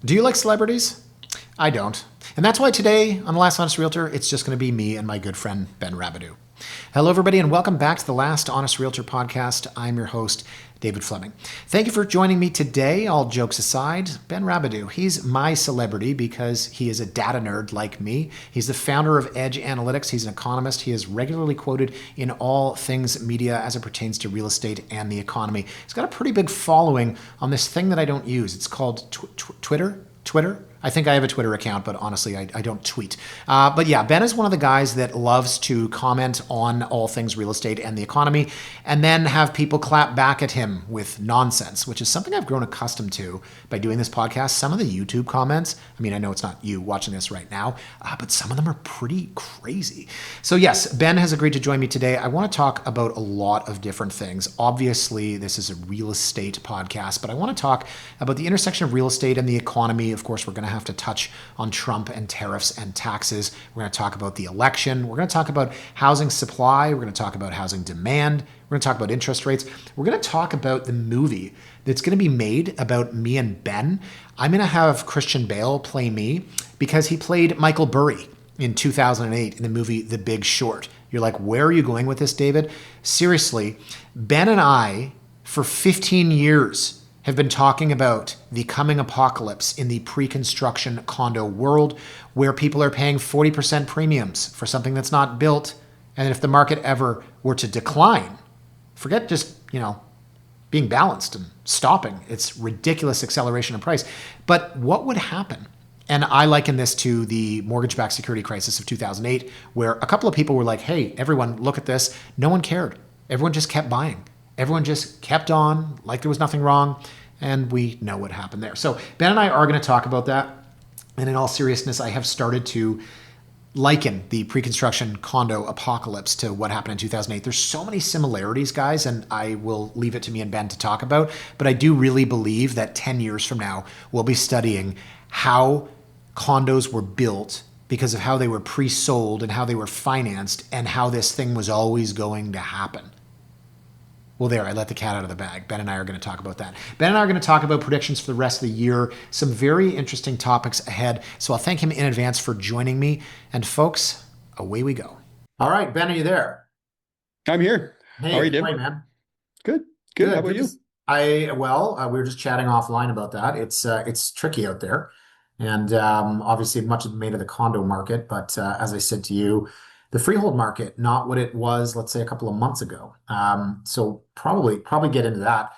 Do you like celebrities? I don't. And that's why today on The Last Honest Realtor, it's just going to be me and my good friend, Ben Rabidoux. Hello, everybody, and welcome back to the Last Honest Realtor podcast. I'm your host, David Fleming. Thank you for joining me today. All jokes aside, Ben Rabidoux, he's my celebrity because he is a data nerd like me. He's the founder of Edge Analytics. He's an economist. He is regularly quoted in all things media as it pertains to real estate and the economy. He's got a pretty big following on this thing that I don't use. It's called Twitter. I think I have a Twitter account, but honestly, I don't tweet. But yeah, Ben is one of the guys that loves to comment on all things real estate and the economy, and then have people clap back at him with nonsense, which is something I've grown accustomed to by doing this podcast. Some of the YouTube comments, I mean, I know it's not you watching this right now, but some of them are pretty crazy. So yes, Ben has agreed to join me today. I want to talk about a lot of different things. Obviously, this is a real estate podcast, but I want to talk about the intersection of real estate and the economy. Of course, we're going to have to touch on Trump and tariffs and taxes. We're going to talk about the election. We're going to talk about housing supply. We're going to talk about housing demand. We're going to talk about interest rates. We're going to talk about the movie that's going to be made about me and Ben. I'm going to have Christian Bale play me because he played Michael Burry in 2008 in the movie The Big Short. You're like, where are you going with this, David? Seriously, Ben and I, for 15 years, have been talking about the coming apocalypse in the pre-construction condo world, where people are paying 40% premiums for something that's not built. And if the market ever were to decline, forget just, being balanced and stopping its ridiculous acceleration in price. But what would happen? And I liken this to the mortgage-backed security crisis of 2008, where a couple of people were like, hey, everyone, look at this. No one cared. Everyone just kept buying. Everyone just kept on like there was nothing wrong. And we know what happened there. So Ben and I are going to talk about that. And in all seriousness, I have started to liken the pre-construction condo apocalypse to what happened in 2008. There's so many similarities, guys, and I will leave it to me and Ben to talk about. But I do really believe that 10 years from now, we'll be studying how condos were built because of how they were pre-sold and how they were financed and how this thing was always going to happen. Well, there, I let the cat out of the bag. Ben and I are going to talk about that. Ben and I are going to talk about predictions for the rest of the year, some very interesting topics ahead. So I'll thank him in advance for joining me. And folks, away we go. All right, Ben, are you there? I'm here. Hey, how are you doing? Hi, man. Good. How about you? We were just chatting offline about that. It's tricky out there. And obviously much is made of the condo market. But as I said to you, the freehold market, not what it was, let's say, a couple of months ago. So probably get into that.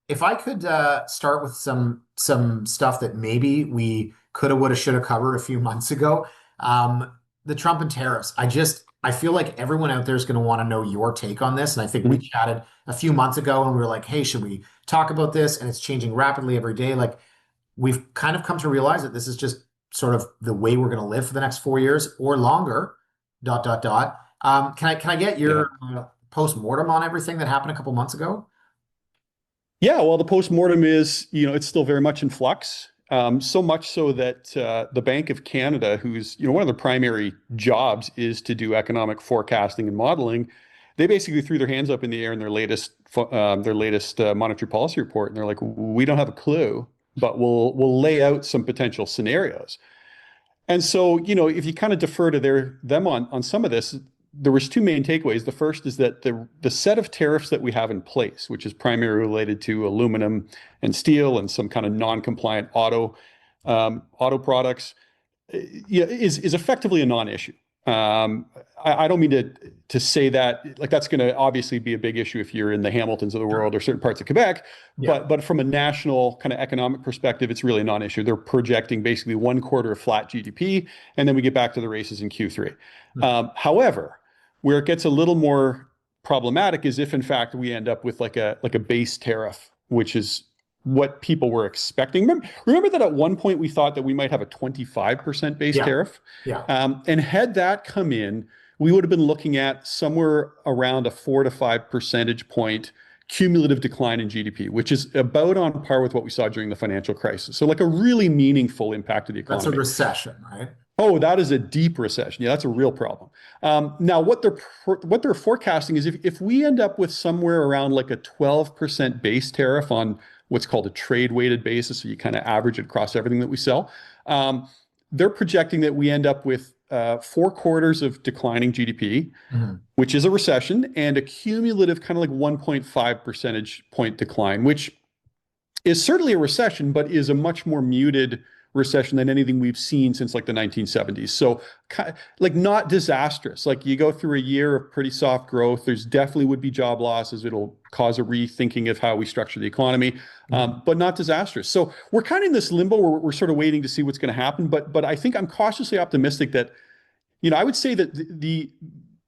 If I could start with some stuff that maybe we coulda, woulda, shoulda covered a few months ago. The Trump and tariffs. I feel like everyone out there is going to want to know your take on this. And I think we chatted a few months ago and we were like, hey, should we talk about this? And it's changing rapidly every day. Like, we've kind of come to realize that this is just sort of the way we're going to live for the next 4 years or longer. ... Can I get your post-mortem on everything that happened a couple months ago? Yeah, well, the post-mortem is, it's still very much in flux. So much so that the Bank of Canada, who's, one of their primary jobs is to do economic forecasting and modeling, they basically threw their hands up in the air in their latest monetary policy report. And they're like, we don't have a clue, but we'll lay out some potential scenarios. And so, if you kind of defer to them on some of this, there was two main takeaways. The first is that the set of tariffs that we have in place, which is primarily related to aluminum and steel and some kind of non-compliant auto products, is effectively a non-issue. I don't mean to say that, like, that's going to obviously be a big issue if you're in the Hamiltons of the world or certain parts of Quebec, but from a national kind of economic perspective, it's really a non-issue. They're projecting basically 1 quarter of flat GDP, and then we get back to the races in Q3. However, where it gets a little more problematic is if in fact we end up with like a base tariff, which is what people were expecting. Remember that at one point we thought that we might have a 25% base tariff? And had that come in, we would have been looking at somewhere around a 4 to 5 percentage point cumulative decline in GDP, which is about on par with what we saw during the financial crisis. So like a really meaningful impact to the economy. That's a recession, right? Oh, that is a deep recession. Yeah, that's a real problem. Now, what they're forecasting is if we end up with somewhere around like a 12% base tariff on what's called a trade weighted basis, so you kind of average it across everything that we sell, they're projecting that we end up with 4 quarters of declining GDP, which is a recession, and a cumulative kind of like 1.5 percentage point decline, which is certainly a recession, but is a much more muted recession than anything we've seen since like the 1970s. So like not disastrous. Like you go through a year of pretty soft growth. There's definitely would be job losses. It'll cause a rethinking of how we structure the economy, but not disastrous. So we're kind of in this limbo where we're sort of waiting to see what's going to happen. But I think I'm cautiously optimistic that, I would say that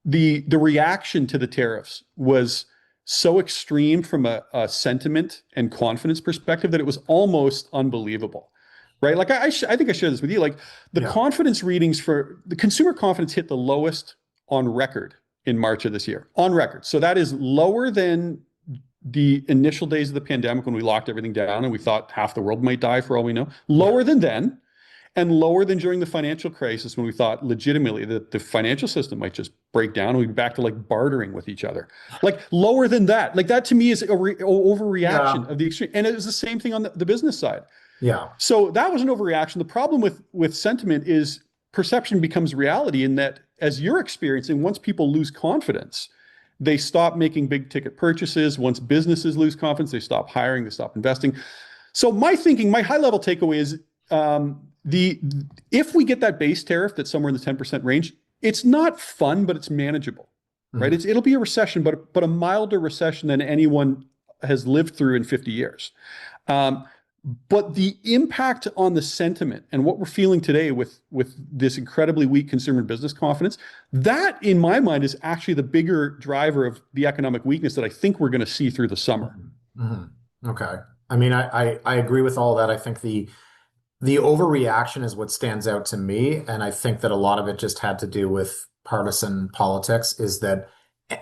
the reaction to the tariffs was so extreme from a sentiment and confidence perspective that it was almost unbelievable. Right. Like I think I shared this with you. Like the confidence readings for the consumer confidence hit the lowest on record in March of this year, on record. So that is lower than the initial days of the pandemic when we locked everything down and we thought half the world might die for all we know. Lower than then, and lower than during the financial crisis when we thought legitimately that the financial system might just break down and we'd be back to like bartering with each other. Like lower than that. Like that to me is a overreaction of the extreme. And it was the same thing on the business side. Yeah. So that was an overreaction. The problem with sentiment is perception becomes reality in that, as you're experiencing, once people lose confidence, they stop making big ticket purchases. Once businesses lose confidence, they stop hiring, they stop investing. So my thinking, my high level takeaway is if we get that base tariff that's somewhere in the 10% range, it's not fun, but it's manageable, right? It'll be a recession, but a milder recession than anyone has lived through in 50 years. But the impact on the sentiment and what we're feeling today with this incredibly weak consumer and business confidence, that in my mind is actually the bigger driver of the economic weakness that I think we're going to see through the summer. Okay. I mean, I agree with all that. I think the overreaction is what stands out to me. And I think that a lot of it just had to do with partisan politics is that,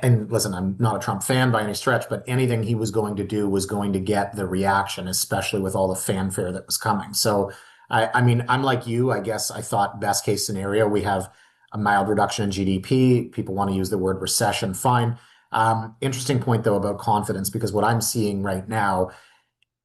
and listen, I'm not a Trump fan by any stretch, but anything he was going to do was going to get the reaction, especially with all the fanfare that was coming. So, I mean, I'm like you, I guess I thought best case scenario, we have a mild reduction in GDP. People want to use the word recession. Fine. Interesting point though about confidence, because what I'm seeing right now,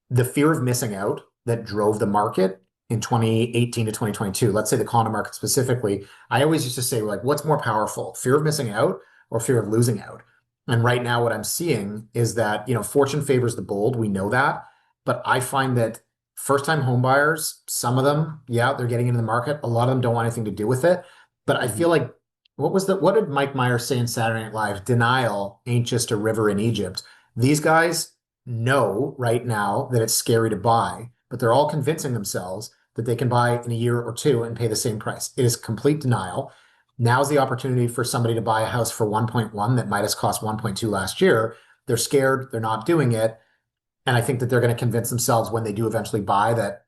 the fear of missing out that drove the market in 2018 to 2022, let's say the condo market specifically, I always used to say, like, what's more powerful, fear of missing out or fear of losing out? And right now what I'm seeing is that, fortune favors the bold. We know that. But I find that first-time home buyers, some of them, they're getting into the market. A lot of them don't want anything to do with it. But I feel like, what did Mike Myers say in Saturday Night Live? Denial ain't just a river in Egypt. These guys know right now that it's scary to buy, but they're all convincing themselves that they can buy in a year or two and pay the same price. It is complete denial. Now's the opportunity for somebody to buy a house for 1.1 that might have cost 1.2 last year. They're scared. They're not doing it. And I think that they're going to convince themselves when they do eventually buy that,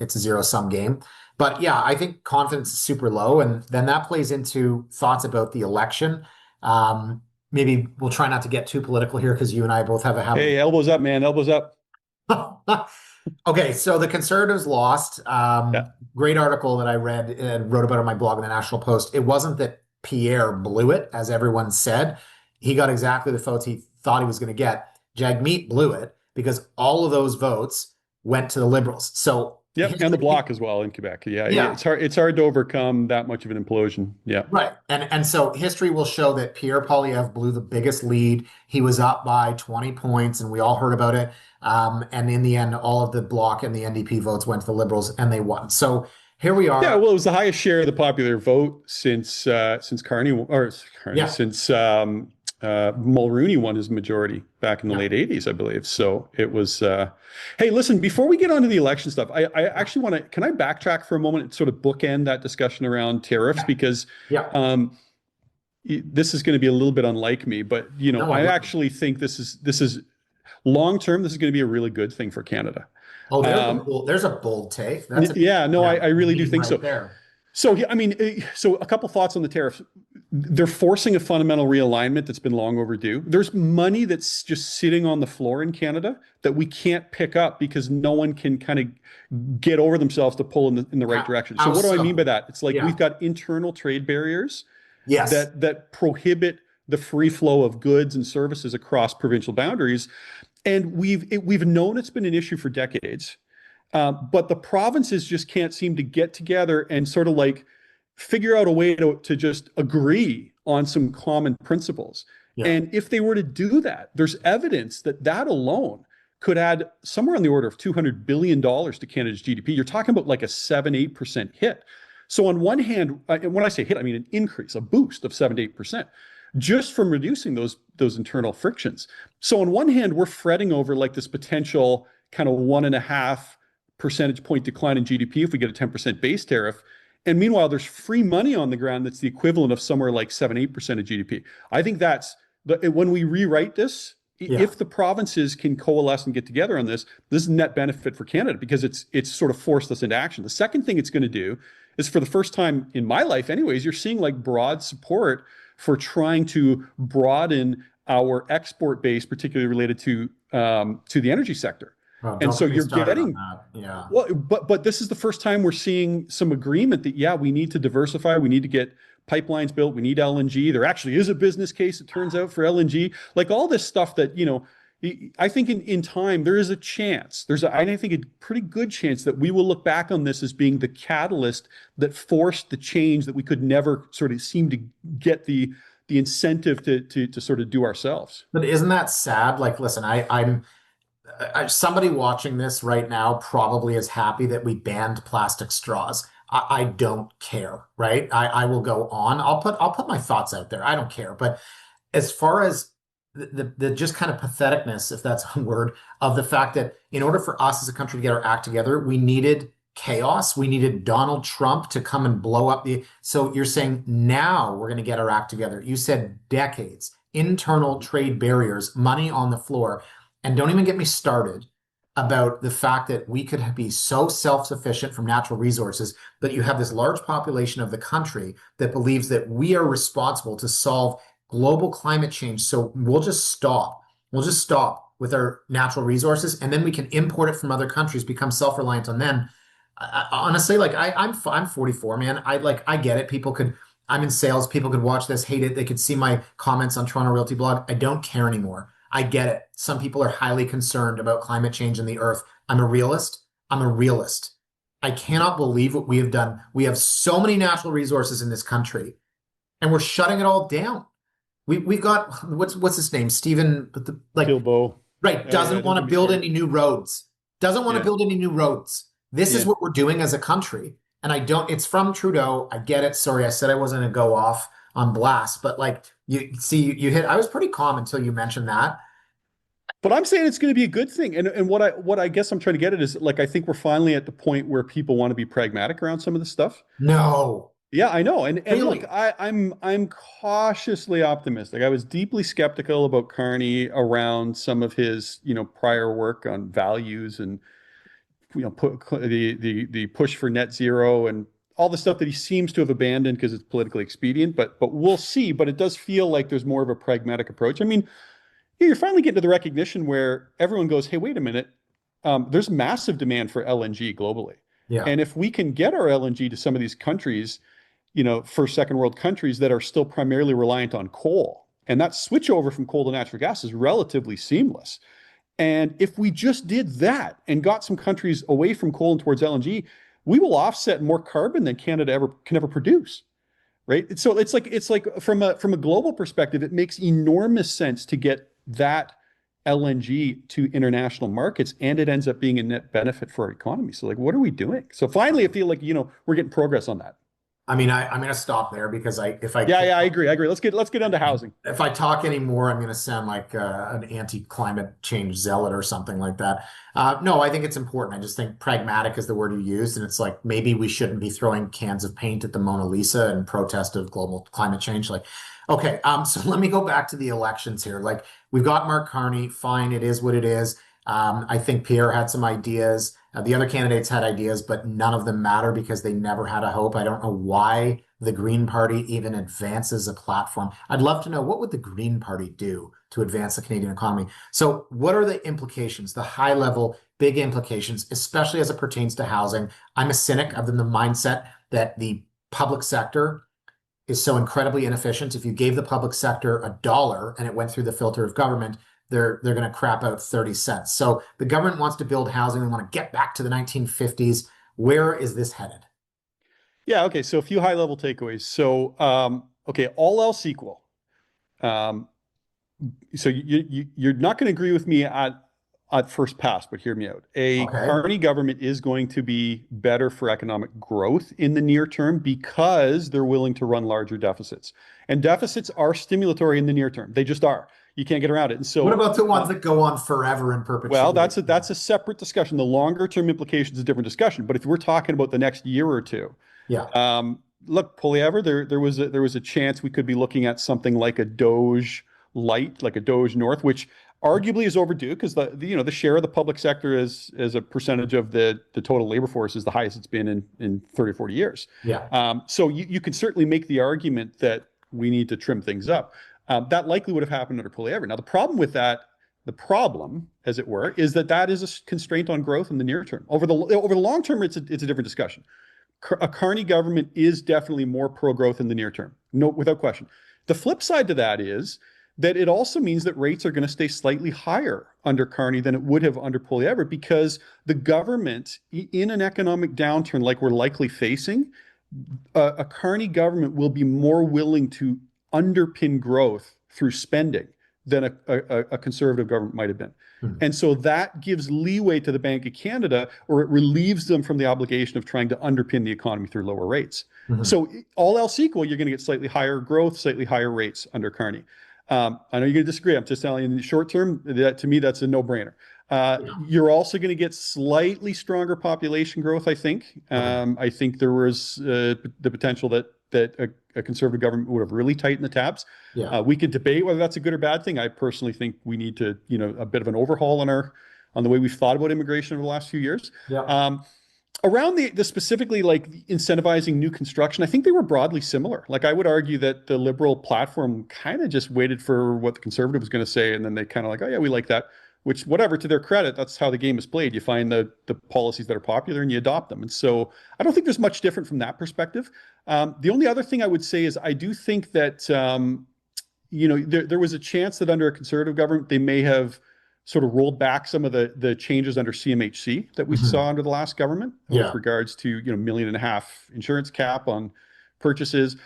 it's a zero-sum game. But yeah, I think confidence is super low. And then that plays into thoughts about the election. Maybe we'll try not to get too political here because you and I both have a habit. Hey, elbows up, man. Elbows up. Okay, so the Conservatives lost. Great article that I read and wrote about on my blog in the National Post. It wasn't that Pierre blew it, as everyone said. He got exactly the votes he thought he was going to get. Jagmeet blew it because all of those votes went to the Liberals. So and the Bloc as well in Quebec. It's hard to overcome that much of an implosion. Right. And so history will show that Pierre Poilievre blew the biggest lead. He was up by 20 points and we all heard about it. And in the end, all of the Bloc and the NDP votes went to the Liberals and they won. So here we are. Yeah, well, it was the highest share of the popular vote since Carney, since Mulrooney won his majority back in the late 80s, I believe. So it was, hey, listen, before we get on to the election stuff, I actually want to, can I backtrack for a moment and sort of bookend that discussion around tariffs? Because this is going to be a little bit unlike me, but, I actually think this is long-term, this is going to be a really good thing for Canada. Oh, there's a bold take. I really do think so. There. So, yeah, I mean, so a couple thoughts on the tariffs. They're forcing a fundamental realignment that's been long overdue. There's money that's just sitting on the floor in Canada that we can't pick up because no one can kind of get over themselves to pull in the right direction. So, How what do I mean so? by that? It's like Yeah. we've got internal trade barriers Yes. that prohibit the free flow of goods and services across provincial boundaries, and we've known it's been an issue for decades. But the provinces just can't seem to get together and sort of like figure out a way to just agree on some common principles. Yeah. And if they were to do that, there's evidence that that alone could add somewhere on the order of $200 billion to Canada's GDP. You're talking about like a 7-8% hit. So on one hand, and when I say hit, I mean an increase, a boost of 7-8%, just from reducing those internal frictions. So on one hand, we're fretting over like this potential kind of 1.5 percentage point decline in GDP if we get a 10% base tariff. And meanwhile, there's free money on the ground that's the equivalent of somewhere like 7-8% of GDP. I think that's when we rewrite this, Yeah. if the provinces can coalesce and get together on this, this is net benefit for Canada because it's sort of forced us into action. The second thing it's going to do is, for the first time in my life anyways, you're seeing like broad support for trying to broaden our export base, particularly related to the energy sector. Oh, And don't so get me you're started on getting, that. Yeah. well, but this is the first time we're seeing some agreement that, yeah, we need to diversify. We need to get pipelines built. We need LNG. There actually is a business case, it turns out, for LNG. Like all this stuff that, I think in time, there is a chance. I think a pretty good chance that we will look back on this as being the catalyst that forced the change that we could never sort of seem to get the incentive to sort of do ourselves. But isn't that sad? Like, listen, somebody watching this right now probably is happy that we banned plastic straws. I don't care, right? I will go on. I'll put my thoughts out there. I don't care. But as far as the just kind of patheticness, if that's a word, of the fact that in order for us as a country to get our act together, we needed chaos. We needed Donald Trump to come and blow up so you're saying now we're going to get our act together. You said decades, internal trade barriers, money on the floor. And don't even get me started about the fact that we could be so self-sufficient from natural resources that you have this large population of the country that believes that we are responsible to solve global climate change. So we'll just stop. We'll just stop with our natural resources, and then we can import it from other countries, become self-reliant on them. Honestly, like I'm 44, man. I get it. I'm in sales. People could watch this, hate it. They could see my comments on Toronto Realty Blog. I don't care anymore. I get it. Some people are highly concerned about climate change and the earth. I'm a realist. I cannot believe what we have done. We have so many natural resources in this country, and we're shutting it all down. We've got what's his name? Stephen, but Bilbo. right, doesn't want to build any new roads. Doesn't want to build any new roads. This is what we're doing as a country. And it's from Trudeau. I get it. Sorry, I said I wasn't going to go off on blast, but like you hit, I was pretty calm until you mentioned that. But I'm saying it's going to be a good thing. And what I guess I'm trying to get at is, like, I think we're finally at the point where people want to be pragmatic around some of this stuff. No. Yeah, I know. And Really? look, I'm cautiously optimistic. I was deeply skeptical about Carney around some of his, prior work on values and, the push for net zero and all the stuff that he seems to have abandoned because it's politically expedient. But we'll see. But it does feel like there's more of a pragmatic approach. I mean, you're finally getting to the recognition where everyone goes, hey, wait a minute. There's massive demand for LNG globally. Yeah. And if we can get our LNG to some of these countries, first, second world countries that are still primarily reliant on coal, and that switch over from coal to natural gas is relatively seamless. And if we just did that and got some countries away from coal and towards LNG, we will offset more carbon than Canada can ever produce. Right. So it's like from a global perspective, it makes enormous sense to get that LNG to international markets, and it ends up being a net benefit for our economy. So, like, what are we doing? So finally, I feel like, we're getting progress on that. I mean, I'm going to stop there because I agree. Let's get on to housing. If I talk anymore, I'm going to sound like an anti-climate change zealot or something like that. No, I think it's important. I just think pragmatic is the word you used, and it's like maybe we shouldn't be throwing cans of paint at the Mona Lisa in protest of global climate change. Like, okay, so let me go back to the elections here. Like, we've got Mark Carney. Fine, it is what it is. I think Pierre had some ideas. The other candidates had ideas, but none of them matter because they never had a hope. I don't know why the Green Party even advances a platform. I'd love to know, what would the Green Party do to advance the Canadian economy? So what are the implications, the high level, big implications, especially as it pertains to housing? I'm a cynic of the mindset that the public sector is so incredibly inefficient. If you gave the public sector $1 and it went through the filter of government, they're going to crap out 30 cents. So the government wants to build housing. They want to get back to the 1950s. Where is this headed? Yeah. Okay. So a few high level takeaways. So, okay, all else equal. Um, so you're not going to agree with me at first pass, but hear me out. A Okay. Carney government is going to be better for economic growth in the near term because they're willing to run larger deficits. And deficits are stimulatory in the near term. They just are. You can't get around it. And so, What about the ones that go on forever in well, perpetuity? that's a separate discussion. The longer term implications is a different discussion. But if we're talking about the next year or two, Yeah. look, Polyever, there was a chance we could be looking at something like a Doge Light, like a Doge North, which arguably is overdue because the share of the public sector as a percentage of the total labor force is the highest it's been in 30 or 40 years. Yeah. So you can certainly make the argument that we need to trim things up. That likely would have happened under Polyever. Now, the problem with that, the problem, as it were, is that is a constraint on growth in the near term. Over the long term, it's a different discussion. A Carney government is definitely more pro-growth in the near term, no, without question. The flip side to that is that it also means that rates are going to stay slightly higher under Carney than it would have under Polyever because the government, in an economic downturn like we're likely facing, a Carney government will be more willing to underpin growth through spending than a conservative government might have been. Mhm. And so that gives leeway to the Bank of Canada, or it relieves them from the obligation of trying to underpin the economy through lower rates. Mhm. So all else equal, you're going to get slightly higher growth, slightly higher rates under Carney. I know you're going to disagree. I'm just telling you in the short term, to me, that's a no-brainer. You're also going to get slightly stronger population growth, I think. Okay. I think there was the potential that a conservative government would have really tightened the tabs. Yeah. We could debate whether that's a good or bad thing. I personally think we need to, a bit of an overhaul on the way we've thought about immigration over the last few years. Yeah. Around the specifically like incentivizing new construction, I think they were broadly similar. Like I would argue that the Liberal platform kind of just waited for what the Conservative was going to say, and then they kind of like, oh yeah, we like that. Which, whatever, to their credit, that's how the game is played. You find the policies that are popular and you adopt them. And so I don't think there's much different from that perspective. The only other thing I would say is I do think that there was a chance that under a Conservative government they may have sort of rolled back some of the changes under CMHC that we saw under the last government with regards to $1.5 million insurance cap on purchases.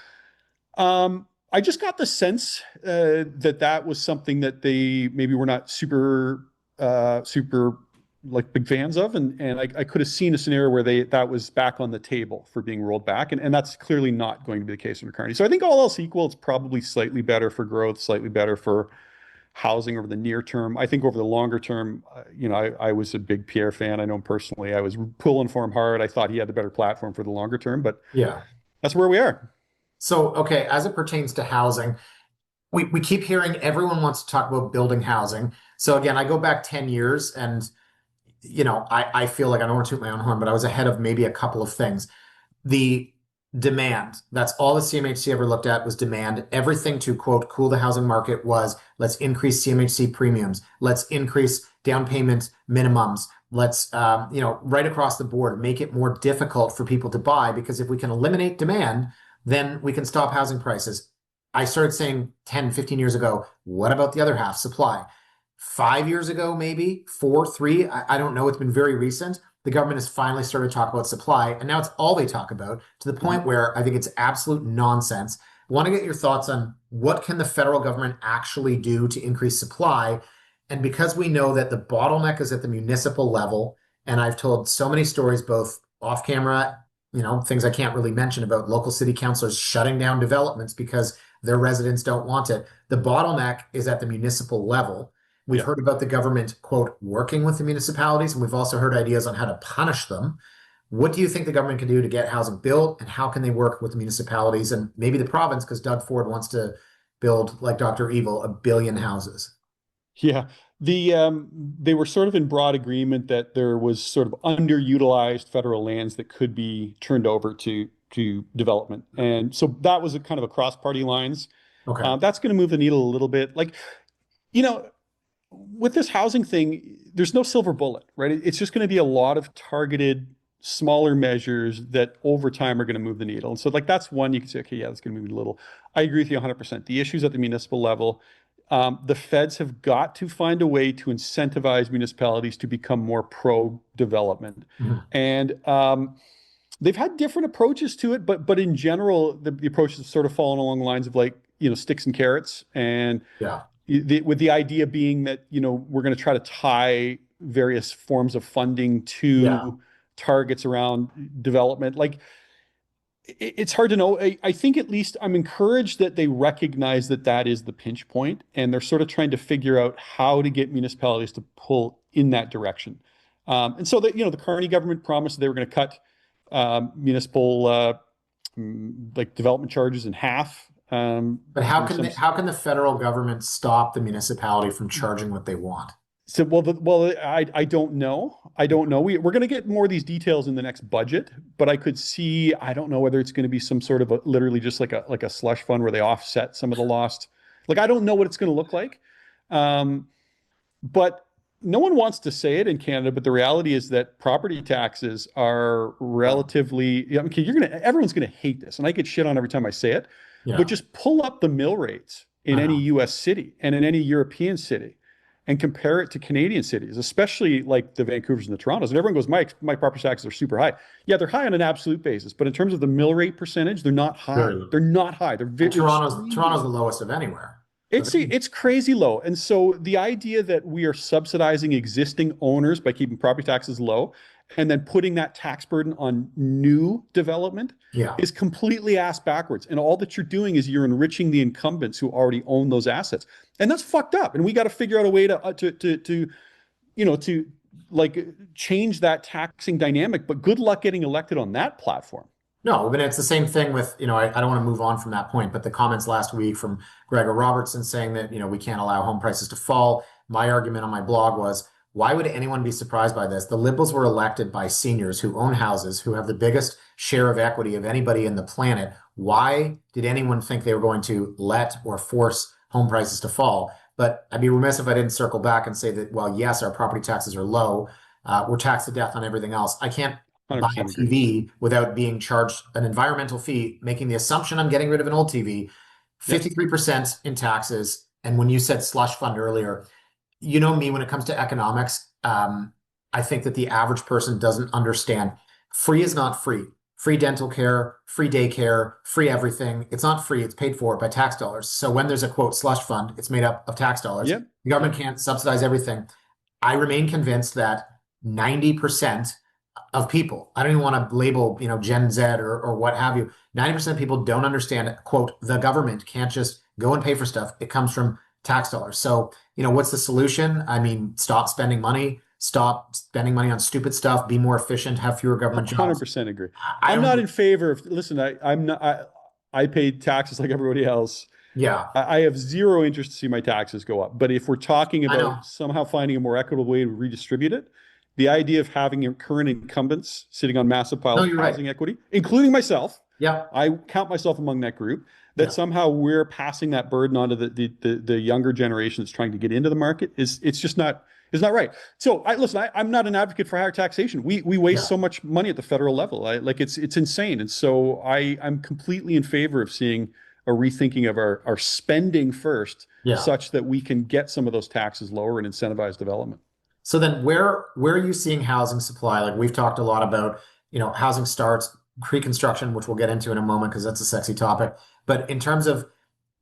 I just got the sense that was something that they maybe were not super like big fans of, and I could have seen a scenario where that was back on the table for being rolled back, and that's clearly not going to be the case under Carney. So I think all else equal, it's probably slightly better for growth, slightly better for housing over the near term. I think over the longer term, I was a big Pierre fan. I know him personally. I was pulling for him hard. I thought he had the better platform for the longer term, but Yeah. that's where we are. So, okay, as it pertains to housing, we keep hearing everyone wants to talk about building housing. So again, I go back 10 years and, I feel like I don't want to toot my own horn, but I was ahead of maybe a couple of things. The demand, that's all the CMHC ever looked at was demand. Everything to quote, cool the housing market was let's increase CMHC premiums. Let's increase down payment minimums. Let's, right across the board, make it more difficult for people to buy, because if we can eliminate demand, then we can stop housing prices. I started saying 10, 15 years ago, what about the other half, supply? 5 years ago, maybe 4, 3, I don't know. It's been very recent. The government has finally started to talk about supply, and now it's all they talk about, to the point where I think it's absolute nonsense. I want to get your thoughts on what can the federal government actually do to increase supply. And because we know that the bottleneck is at the municipal level, and I've told so many stories, both off camera, things I can't really mention about local city councilors shutting down developments because their residents don't want it. The bottleneck is at the municipal level. We've heard about the government, quote, working with the municipalities, and we've also heard ideas on how to punish them. What do you think the government can do to get housing built, and how can they work with the municipalities and maybe the province, because Doug Ford wants to build, like Dr. Evil, 1 billion houses? Yeah. They were sort of in broad agreement that there was sort of underutilized federal lands that could be turned over to development, and so that was a kind of across party lines. Okay. That's going to move the needle a little bit. Like, you know, with this housing thing, there's no silver bullet, right? It's just going to be a lot of targeted, smaller measures that over time are going to move the needle. And so, like, that's one you can say, okay, yeah, that's going to move a little. I agree with you 100%. The issues at the municipal level, the feds have got to find a way to incentivize municipalities to become more pro-development. Mhm. And they've had different approaches to it, but in general, the approach has sort of fallen along the lines of, like, sticks and carrots, and Yeah. with the idea being that, we're going to try to tie various forms of funding Yeah. to targets around development. Like, it's hard to know. I think at least I'm encouraged that they recognize that that is the pinch point, and they're sort of trying to figure out how to get municipalities to pull in that direction. And so that, the Carney government promised they were going to cut municipal like development charges in half. But how can the federal government stop the municipality from charging what they want? So, I don't know. I don't know. We're going to get more of these details in the next budget, but I could see, I don't know whether it's going to be some sort of literally just like a slush fund where they offset some of the lost. Like, I don't know what it's going to look like. But no one wants to say it in Canada, but the reality is that property taxes are relatively, okay, everyone's going to hate this, and I get shit on every time I say it, Yeah. but just pull up the mill rates in any US city and in any European city and compare it to Canadian cities, especially like the Vancouvers and the Torontos. And everyone goes, my property taxes are super high. Yeah, they're high on an absolute basis, but in terms of the mill rate percentage, they're not high. Very low. They're not high. They're very Toronto's the lowest of anywhere. It's crazy low. And so the idea that we are subsidizing existing owners by keeping property taxes low and then putting that tax burden on new development is completely ass backwards. And all that you're doing is you're enriching the incumbents who already own those assets. And that's fucked up. And we got to figure out a way to like change that taxing dynamic. But good luck getting elected on that platform. No, but it's the same thing with, I don't want to move on from that point, but the comments last week from Gregor Robertson saying that, we can't allow home prices to fall. My argument on my blog was, why would anyone be surprised by this? The Liberals were elected by seniors who own houses, who have the biggest share of equity of anybody in the planet. Why did anyone think they were going to let or force home prices to fall? But I'd be remiss if I didn't circle back and say that, well, yes, our property taxes are low. We're taxed to death on everything else. I can't buy a TV without being charged an environmental fee, making the assumption I'm getting rid of an old TV, 53% in taxes. And when you said slush fund earlier, you know me, when it comes to economics, I think that the average person doesn't understand. Free is not free. Free dental care, free daycare, free everything. It's not free. It's paid for by tax dollars. So when there's a quote slush fund, it's made up of tax dollars. Yep. The government can't subsidize everything. I remain convinced that 90% of people, I don't even want to label, Gen Z or what have you. 90% of people don't understand, quote, the government can't just go and pay for stuff. It comes from tax dollars. So, what's the solution? I mean, stop spending money on stupid stuff, be more efficient, have fewer government jobs. 100% agree. I'm not in favor of, listen, I pay taxes like everybody else. Yeah. I have zero interest to see my taxes go up. But if we're talking about somehow finding a more equitable way to redistribute it, the idea of having your current incumbents sitting on massive piles of housing equity, including myself, I count myself among that group, that somehow we're passing that burden onto the younger generation that's trying to get into the market it's not right. So I'm not an advocate for higher taxation. We waste so much money at the federal level. It's insane. And so I'm completely in favor of seeing a rethinking of our spending first, such that we can get some of those taxes lower and incentivize development. So then where are you seeing housing supply? Like, we've talked a lot about, housing starts, pre-construction, which we'll get into in a moment because that's a sexy topic. But in terms of,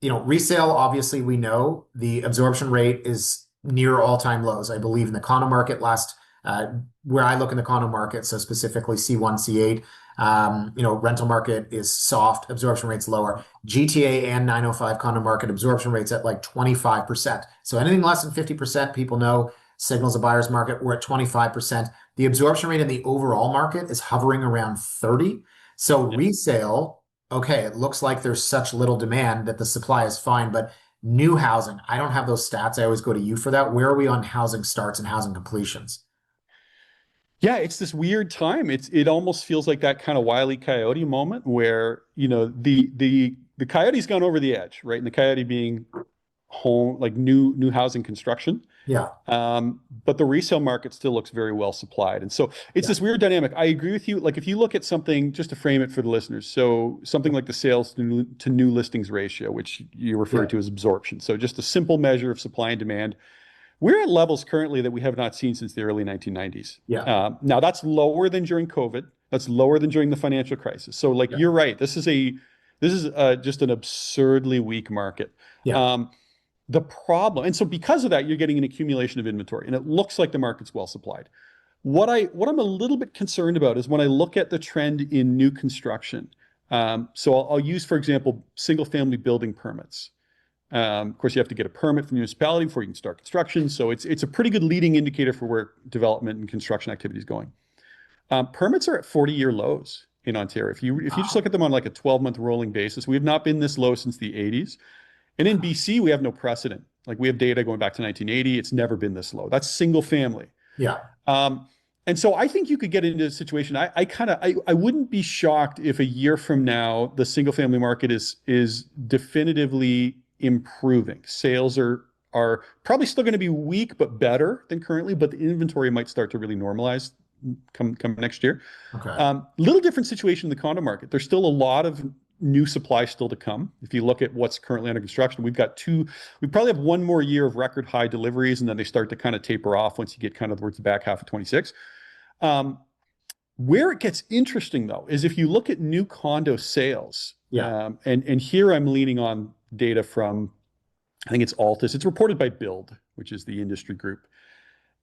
resale, obviously we know the absorption rate is near all-time lows. I believe in the condo market where I look in the condo market, so specifically C1, C8, rental market is soft, absorption rates lower. GTA and 905 condo market absorption rates at like 25%. So anything less than 50%, people know signals a buyer's market. We're at 25%. The absorption rate in the overall market is hovering around 30. So resale, okay, it looks like there's such little demand that the supply is fine, but New housing. I don't have those stats. I always go to you for that. Where are we on housing starts and housing completions? Yeah, it's this weird time. It almost feels like that kind of Wile E. Coyote moment where, the coyote's gone over the edge, right? And the coyote being home, like new housing construction. Yeah. But the resale market still looks very well supplied. And so it's Yeah. this weird dynamic. I agree with you. Like if you look at something, just to frame it for the listeners, so something like the sales to new listings ratio, which you refer Yeah. to as absorption. So just a simple measure of supply and demand. We're at levels currently that we have not seen since the early 1990s. Yeah. Now that's lower than during COVID. That's lower than during the financial crisis. So like Yeah. you're right. This is just an absurdly weak market. Yeah. Um, the problem, and so because of that, you're getting an accumulation of inventory, and it looks like the market's well supplied. What I'm a little bit concerned about is when I look at the trend in new construction. So I'll use, for example, single family building permits. Of course, you have to get a permit from the municipality before you can start construction. So it's a pretty good leading indicator for where development and construction activity is going. Permits are at 40-year lows in Ontario. If you just look at them on like a 12-month rolling basis, we have not been this low since the 80s. And in BC, we have no precedent. Like we have data going back to 1980. It's never been this low. That's single family. Yeah. And so I think you could get into a situation. I wouldn't be shocked if a year from now the single family market is definitively improving. Sales are probably still going to be weak, but better than currently. But the inventory might start to really normalize come next year. Okay. Little different situation in the condo market. There's still a lot of new supply still to come. If you look at what's currently under construction, we probably have one more year of record high deliveries, and then they start to kind of taper off once you get kind of towards the back half of 26. Where it gets interesting though is if you look at new condo sales. Yeah. And here I'm leaning on data from, I think it's Altus. It's reported by Build, which is the industry group.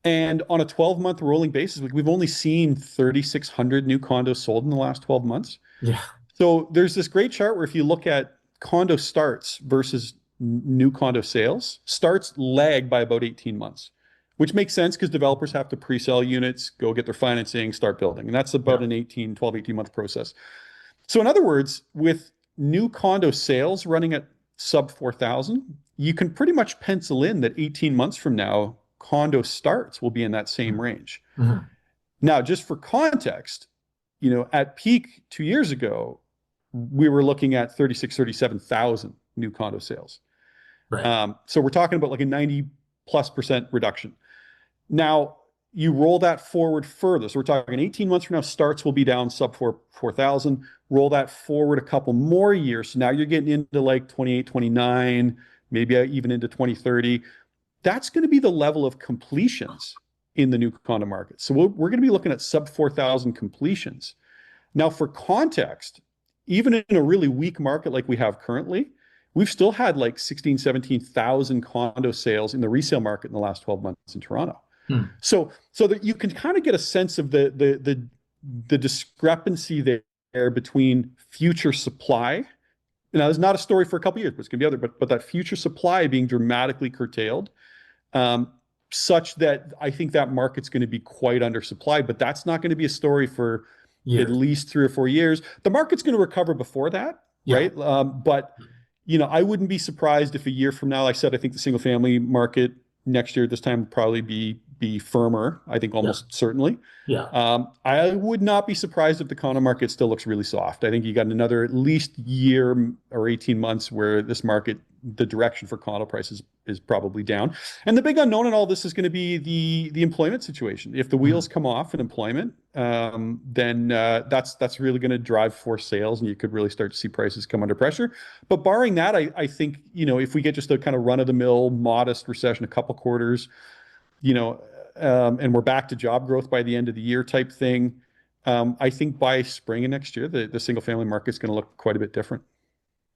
And on a 12-month rolling basis, we've only seen 3,600 new condos sold in the last 12 months. Yeah. So there's this great chart where if you look at condo starts versus new condo sales, starts lag by about 18 months, which makes sense because developers have to pre-sell units, go get their financing, start building. And that's about an 18 month process. So in other words, with new condo sales running at sub 4,000, you can pretty much pencil in that 18 months from now, condo starts will be in that same range. Mm-hmm. Now, just for context, at peak 2 years ago, we were looking at 37,000 new condo sales. Right. So we're talking about like a 90+% reduction. Now, you roll that forward further. So we're talking 18 months from now, starts will be down sub 4,000. Roll that forward a couple more years. So now you're getting into like 28, 29, maybe even into 2030. That's going to be the level of completions in the new condo market. So we're going to be looking at sub 4,000 completions. Now, for context, even in a really weak market like we have currently, we've still had like 16, 17,000 condo sales in the resale market in the last 12 months in Toronto. So that you can kind of get a sense of the discrepancy there between future supply. Now, there's not a story for a couple of years, but it's going to be other, but that future supply being dramatically curtailed, such that I think that market's going to be quite undersupplied, but that's not going to be a story for at least 3 or 4 years. The market's going to recover before that, right? But I wouldn't be surprised if a year from now, like I said, I think the single family market next year at this time will probably be firmer. I think almost certainly. Yeah. I would not be surprised if the condo market still looks really soft. I think you got another at least year or 18 months where this market, the direction for condo prices is probably down. And the big unknown in all this is going to be the employment situation. If the wheels come off in employment, then that's really going to drive for sales, and you could really start to see prices come under pressure. But barring that, I think, if we get just a kind of run-of-the-mill modest recession, a couple quarters, and we're back to job growth by the end of the year type thing, I think by spring of next year, the single family market is going to look quite a bit different.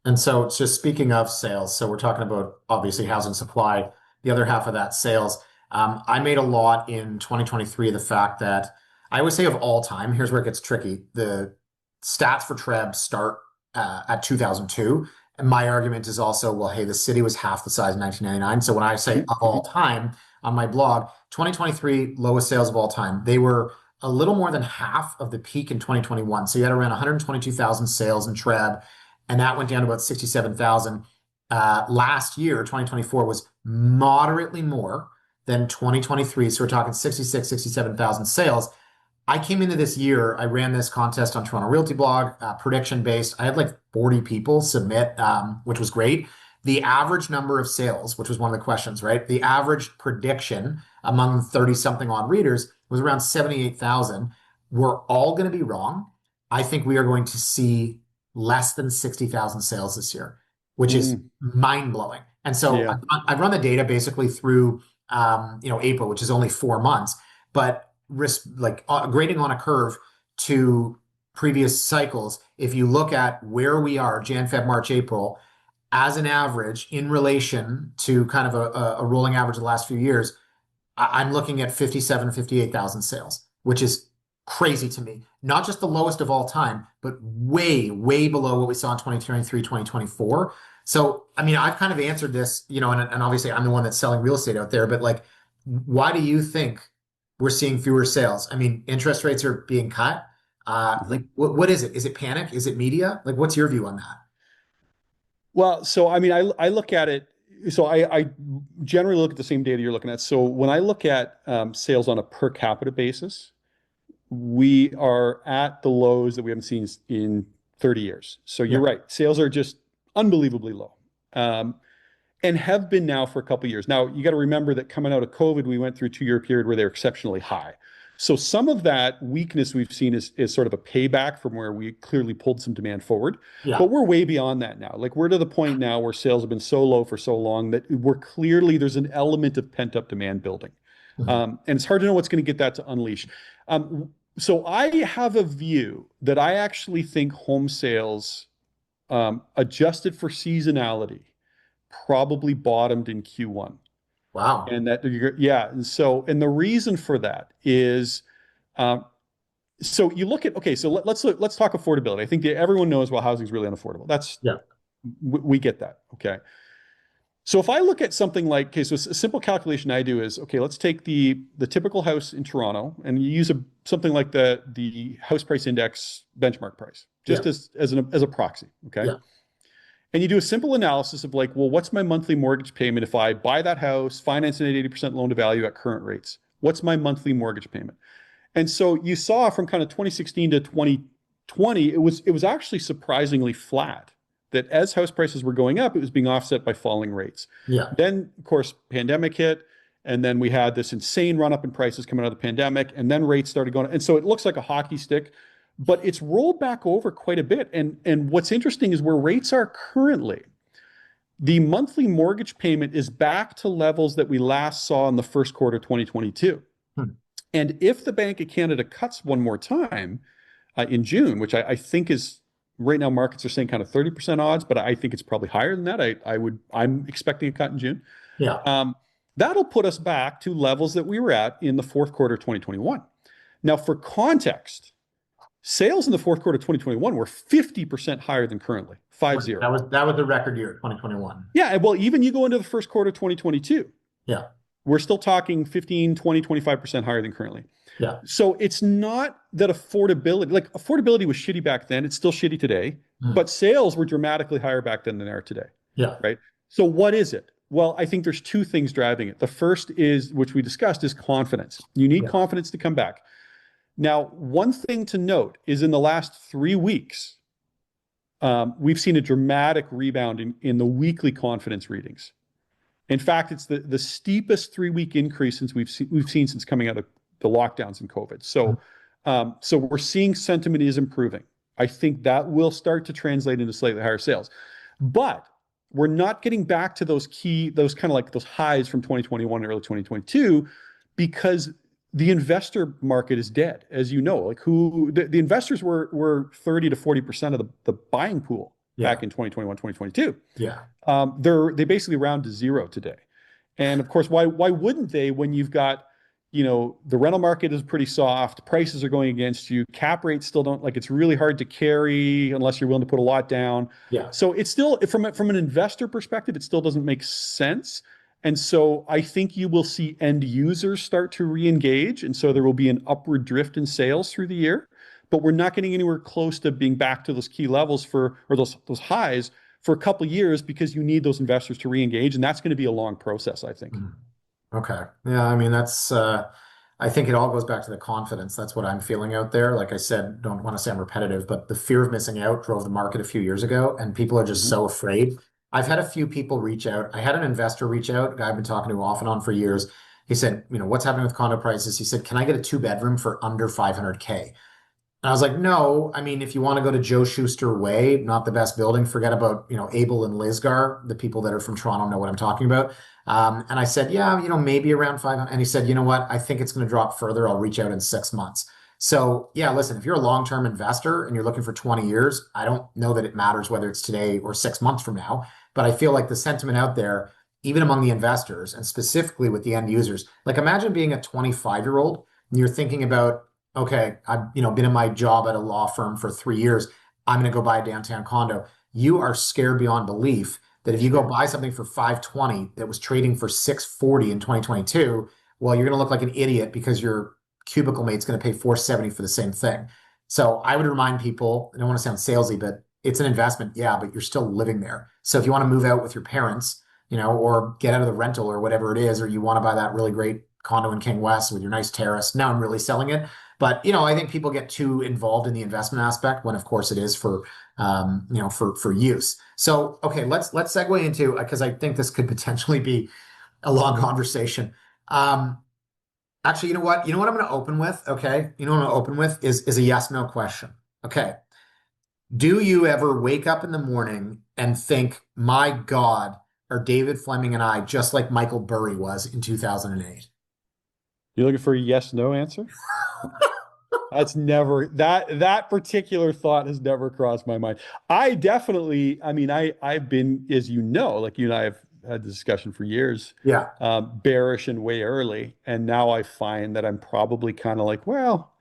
And so just speaking of sales, so we're talking about obviously housing supply, the other half of that sales. I made a lot in 2023, the fact that I always say of all time, here's where it gets tricky. The stats for TREB start at 2002. And my argument is also, well, hey, the city was half the size in 1999. So when I say of all time on my blog, 2023, lowest sales of all time, they were a little more than half of the peak in 2021. So you had around 122,000 sales in TREB, and that went down to about 67,000. last year, 2024, was moderately more than 2023. So we're talking 66, 67,000 sales. I came into this year, I ran this contest on Toronto Realty Blog, prediction based. I had like 40 people submit, which was great. The average number of sales, which was one of the questions, right? The average prediction among 30 something on readers was around 78,000. We're all going to be wrong. I think we are going to see less than 60,000 sales this year, which is mind blowing. And so Yeah. I've run the data basically through, April, which is only 4 months, but grading on a curve to previous cycles. If you look at where we are, Jan, Feb, March, April, as an average in relation to kind of a rolling average of the last few years, I'm looking at 57, 58,000 sales, which is crazy to me. Not just the lowest of all time, but way, way below what we saw in 2023, 2024. So, I mean, I've kind of answered this, and obviously I'm the one that's selling real estate out there, but like, why do you think we're seeing fewer sales? I mean, interest rates are being cut. Like, what is it? Is it panic? Is it media? Like, what's your view on that? Well, so I mean, I look at it. So I generally look at the same data you're looking at. So when I look at sales on a per capita basis, we are at the lows that we haven't seen in 30 years. So you're right. Sales are just unbelievably low. And have been now for a couple of years. Now, you got to remember that coming out of COVID, we went through a 2-year period where they're exceptionally high. So some of that weakness we've seen is sort of a payback from where we clearly pulled some demand forward. Yeah. But we're way beyond that now. Like, we're to the point now where sales have been so low for so long that there's an element of pent-up demand building. And it's hard to know what's going to get that to unleash. So I have a view that I actually think home sales, adjusted for seasonality, probably bottomed in Q1. Wow. And and the reason for that is, so you look at, so let's talk affordability. I think that everyone knows, well, housing is really unaffordable. We get that. Okay. So if I look at something like, so a simple calculation I do is, let's take the typical house in Toronto and you use something like the house price index benchmark price, just as a proxy. Okay. Yeah. And you do a simple analysis of like, well, what's my monthly mortgage payment if I buy that house, finance it at 80% loan to value at current rates? What's my monthly mortgage payment? And so you saw from kind of 2016 to 2020, it was actually surprisingly flat. That as house prices were going up, it was being offset by falling rates. Yeah. Then, of course, pandemic hit, and then we had this insane run up in prices coming out of the pandemic, and then rates started going. And so it looks like a hockey stick, but it's rolled back over quite a bit. And what's interesting is where rates are currently, the monthly mortgage payment is back to levels that we last saw in the first quarter 2022. And if the Bank of Canada cuts one more time in June, which I think is, right now markets are saying kind of 30% odds, but I think it's probably higher than that. I'm expecting a cut in June. Yeah. That'll put us back to levels that we were at in the fourth quarter of 2021. Now, for context, sales in the fourth quarter of 2021 were 50% higher than currently, 50. That was the record year, 2021. Yeah, well, even you go into the first quarter of 2022. Yeah. We're still talking 15, 20, 25% higher than currently. Yeah. So it's not that affordability was shitty back then. It's still shitty today, but sales were dramatically higher back then than they are today. Yeah. Right. So what is it? Well, I think there's two things driving it. The first is, which we discussed, is confidence. You need confidence to come back. Now, one thing to note is in the last 3 weeks, we've seen a dramatic rebound in the weekly confidence readings. In fact, it's the steepest 3-week increase since we've seen since coming out of the lockdowns and COVID. So, so we're seeing sentiment is improving. I think that will start to translate into slightly higher sales, but we're not getting back to those kind of like those highs from 2021 and early 2022, because the investor market is dead, as you know. Like the investors were 30 to 40% of the buying pool back in 2021, 2022. Yeah. They basically round to zero today. And of course, why wouldn't they, when you've got, the rental market is pretty soft, prices are going against you, cap rates still don't, like, it's really hard to carry unless you're willing to put a lot down. Yeah. So it's still, from an investor perspective, it still doesn't make sense. And so I think you will see end users start to re-engage. And so there will be an upward drift in sales through the year, but we're not getting anywhere close to being back to those key levels or those highs for a couple of years because you need those investors to re-engage, and that's going to be a long process, I think. Okay. Yeah, I mean, I think it all goes back to the confidence. That's what I'm feeling out there. Like I said, don't want to sound repetitive, but the fear of missing out drove the market a few years ago, and people are just so afraid. I've had a few people reach out. I had an investor reach out, a guy I've been talking to off and on for years. He said, what's happening with condo prices? He said, can I get a 2 bedroom for under 500K? And I was like, no, I mean, if you want to go to Joe Schuster Way, not the best building, forget about, Abel and Lisgar. The people that are from Toronto know what I'm talking about. And I said, yeah, maybe around 500. And he said, you know what? I think it's going to drop further. I'll reach out in 6 months. So yeah, listen, if you're a long-term investor and you're looking for 20 years, I don't know that it matters whether it's today or 6 months from now. But I feel like the sentiment out there, even among the investors and specifically with the end users, like imagine being a 25-year-old and you're thinking about, okay, I've been in my job at a law firm for 3 years. I'm going to go buy a downtown condo. You are scared beyond belief that if you go buy something for 520 that was trading for 640 in 2022, well, you're going to look like an idiot because your cubicle mate's going to pay 470 for the same thing. So I would remind people, I don't want to sound salesy, but it's an investment, yeah, but you're still living there. So if you want to move out with your parents, or get out of the rental or whatever it is, or you want to buy that really great condo in King West with your nice terrace, now I'm really selling it. But I think people get too involved in the investment aspect when, of course, it is for for use. So okay, let's segue into, because I think this could potentially be a long conversation. Actually, you know what? I'm going to open with. Okay, what I'm going to open with is a yes/no question. Okay, do you ever wake up in the morning and think, my God, are David Fleming and I just like Michael Burry was in 2008? You're looking for a yes/no answer? That's never, that particular thought has never crossed my mind. I definitely, I've been, as like you and I have had the discussion for years, Yeah. bearish and way early. And now I find that I'm probably kind of like, well,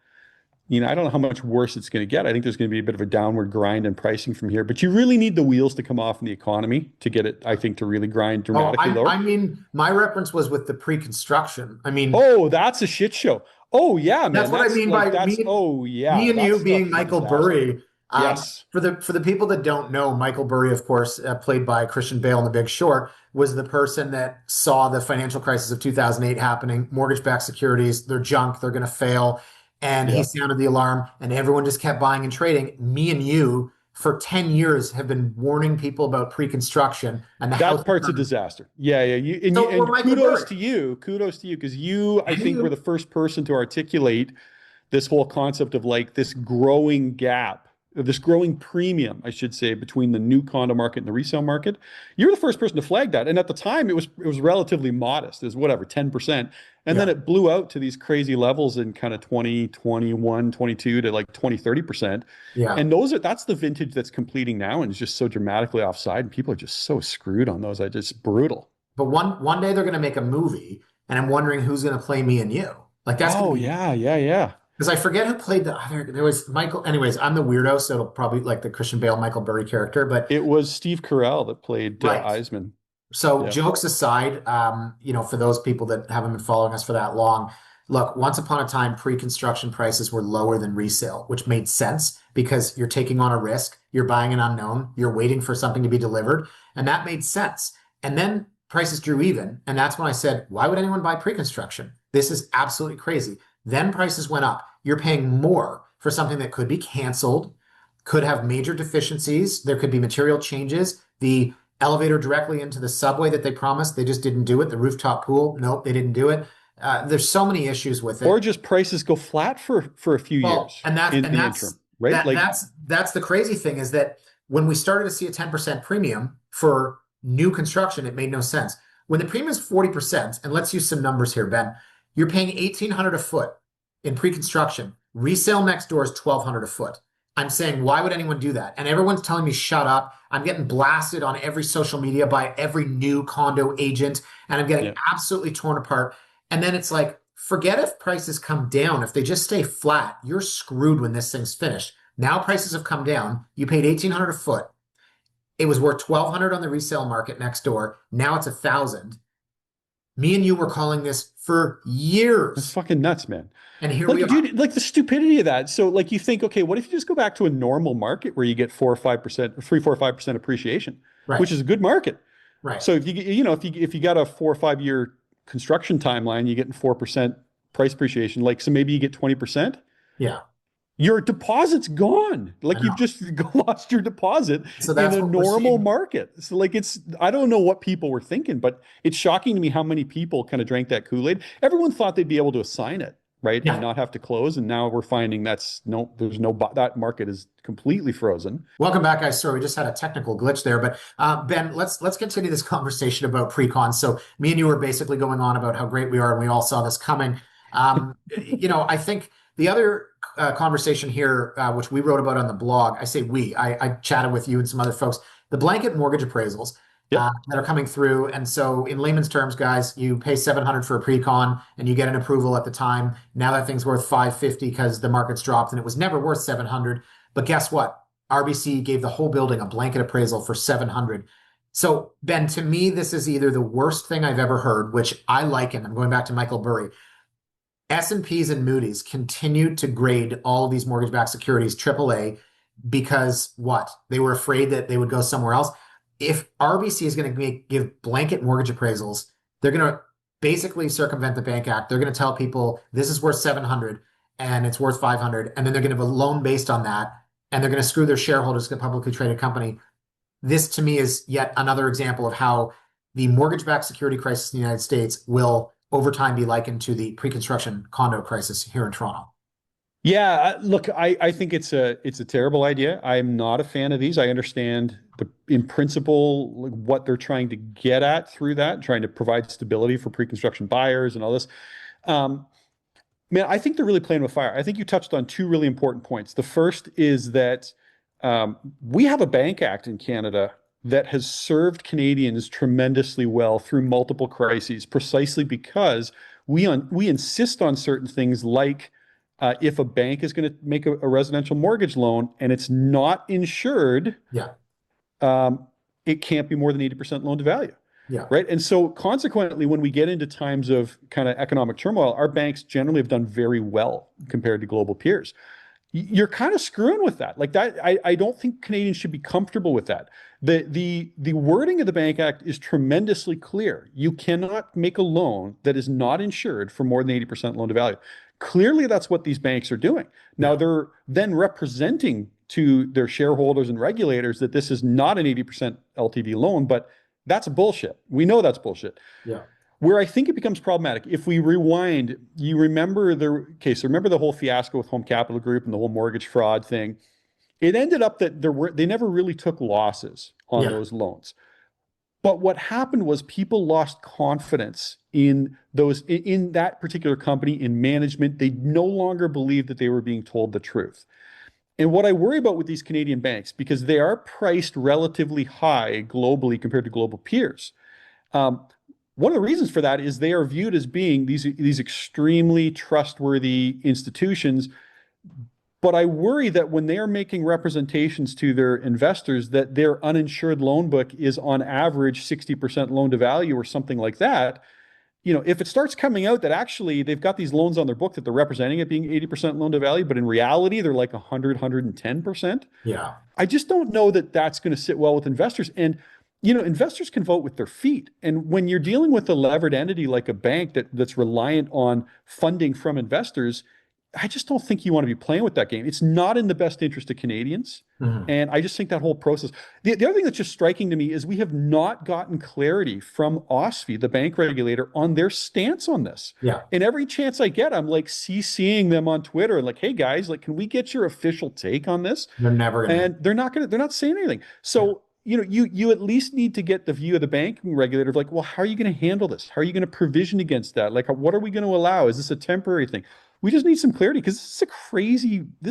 I don't know how much worse it's going to get. I think there's going to be a bit of a downward grind in pricing from here, but you really need the wheels to come off in the economy to get it, I think, to really grind dramatically lower. I mean, my reference was with the pre-construction. Oh, that's a shit show. Oh yeah, man. That's what I mean by me. Oh yeah, Me and you being Michael Burry. Yes. For the people that don't know, Michael Burry, of course, played by Christian Bale in The Big Short, was the person that saw the financial crisis of 2008 happening. Mortgage-backed securities, they're junk, they're going to fail, and he sounded the alarm, and everyone just kept buying and trading. Me and you, for 10 years, have been warning people about pre-construction, and that part's a disaster. Yeah. And kudos to you, because I think we're the first person to articulate this whole concept of like this growing gap, this growing premium, I should say, between the new condo market and the resale market. You're the first person to flag that, and at the time, it was relatively modest, it was whatever 10%, and then it blew out to these crazy levels in kind of 20, 21, 22 to like 20, 30%. Yeah, and that's the vintage that's completing now, and it's just so dramatically offside, and people are just so screwed on those. It's brutal. But one day they're going to make a movie, and I'm wondering who's going to play me and you. Like that's yeah. Because I forget who played the other. There was Michael. Anyways, I'm the weirdo, so it'll probably like the Christian Bale, Michael Burry character. But it was Steve Carell that played Eisman. So jokes aside, for those people that haven't been following us for that long, look, once upon a time, pre-construction prices were lower than resale, which made sense because you're taking on a risk, you're buying an unknown, you're waiting for something to be delivered, and that made sense. And then prices drew even, and that's when I said, why would anyone buy pre-construction? This is absolutely crazy. Then prices went up. You're paying more for something that could be canceled, could have major deficiencies. There could be material changes. The elevator directly into the subway that they promised, they just didn't do it. The rooftop pool, nope, they didn't do it. There's so many issues with it. Or just prices go flat for a few years. And that's interim, right? That's the crazy thing is that when we started to see a 10% premium for new construction, it made no sense. When the premium is 40%, and let's use some numbers here, Ben, you're paying $1,800 a foot in pre-construction. Resale next door is $1,200 a foot. I'm saying, why would anyone do that? And everyone's telling me, shut up. I'm getting blasted on every social media by every new condo agent, and I'm getting absolutely torn apart. And then it's like, forget if prices come down. If they just stay flat, you're screwed when this thing's finished. Now prices have come down. You paid $1,800 a foot. It was worth $1,200 on the resale market next door. Now it's $1,000. Me and you were calling this for That's years. fucking nuts, man. And here Like, we are. dude, like the stupidity of that. So, like, you think, okay, what if you just go back to a normal market where you get 4 or 5%, 3, 4, 5% appreciation, Right, which is a good market. right. So if you got a 4 or 5 year construction timeline, you're getting 4% price appreciation. Like, so maybe you get 20%. Yeah, Your deposit's gone. I Like, you've know. just lost your deposit So in that's a what we're normal seeing. market. So like I don't know what people were thinking, but it's shocking to me how many people kind of drank that Kool-Aid. Everyone thought they'd be able to assign it, right? And Yeah. not have to close. And now we're finding that market is completely frozen. Welcome back, guys. Sorry, we just had a technical glitch there, but Ben, let's continue this conversation about pre-con. So me and you were basically going on about how great we are, and we all saw this coming. I think the other conversation here, which we wrote about on the blog, I say I chatted with you and some other folks, the blanket mortgage appraisals Yep. that are coming through. And so in layman's terms, guys, you pay 700 for a pre-con and you get an approval at the time. Now that thing's worth 550 because the market's dropped and it was never worth 700. But guess what? RBC gave the whole building a blanket appraisal for 700. So Ben, to me, this is either the worst thing I've ever heard, which I liken. I'm going back to Michael Burry. S&Ps and Moody's continued to grade all of these mortgage-backed securities AAA because what? They were afraid that they would go somewhere else. If RBC is going to give blanket mortgage appraisals, they're going to basically circumvent the Bank Act. They're going to tell people this is worth 700 and it's worth 500, and then they're going to have a loan based on that, and they're going to screw their shareholders, a publicly traded company. This, to me, is yet another example of how the mortgage-backed security crisis in the United States will over time be likened to the pre-construction condo crisis here in Toronto. Yeah, look, I think it's a terrible idea. I'm not a fan of these. I understand in principle what they're trying to get at through that, trying to provide stability for pre-construction buyers and all this. Man, I think they're really playing with fire. I think you touched on two really important points. The first is that we have a Bank Act in Canada that has served Canadians tremendously well through multiple crises, precisely because we insist on certain things like if a bank is going to make a residential mortgage loan and it's not insured, Yeah. It can't be more than 80% loan to value. Yeah. Right. And so consequently, when we get into times of kind of economic turmoil, our banks generally have done very well compared to global peers. You're kind of screwing with that. Like that, I don't think Canadians should be comfortable with that. The wording of the Bank Act is tremendously clear. You cannot make a loan that is not insured for more than 80% loan to value. Clearly, that's what these banks are doing. Now, they're then representing to their shareholders and regulators that this is not an 80% LTV loan, but that's bullshit. We know that's bullshit. Yeah. Where I think it becomes problematic, if we rewind, you remember remember the whole fiasco with Home Capital Group and the whole mortgage fraud thing. It ended up that they never really took losses on those loans. But what happened was people lost confidence in that particular company, in management. They no longer believed that they were being told the truth. And what I worry about with these Canadian banks, because they are priced relatively high globally compared to global peers, one of the reasons for that is they are viewed as being these extremely trustworthy institutions. But I worry that when they are making representations to their investors that their uninsured loan book is on average 60% loan to value or something like that, if it starts coming out that actually they've got these loans on their book that they're representing it being 80% loan to value, but in reality they're like 100, 110%. Yeah. I just don't know that that's going to sit well with investors. And investors can vote with their feet. And when you're dealing with a levered entity like a bank that's reliant on funding from investors, I just don't think you want to be playing with that game. It's not in the best interest of Canadians. Mm-hmm. And I just think that whole process. The other thing that's just striking to me is we have not gotten clarity from OSFI, the bank regulator, on their stance on this. Yeah. And every chance I get, I'm like CCing them on Twitter, like, hey guys, like, can we get your official take on this? They're never going to. And they're not saying anything. So, you at least need to get the view of the banking regulator of like, well, how are you going to handle this? How are you going to provision against that? Like, what are we going to allow? Is this a temporary thing? We just need some clarity because this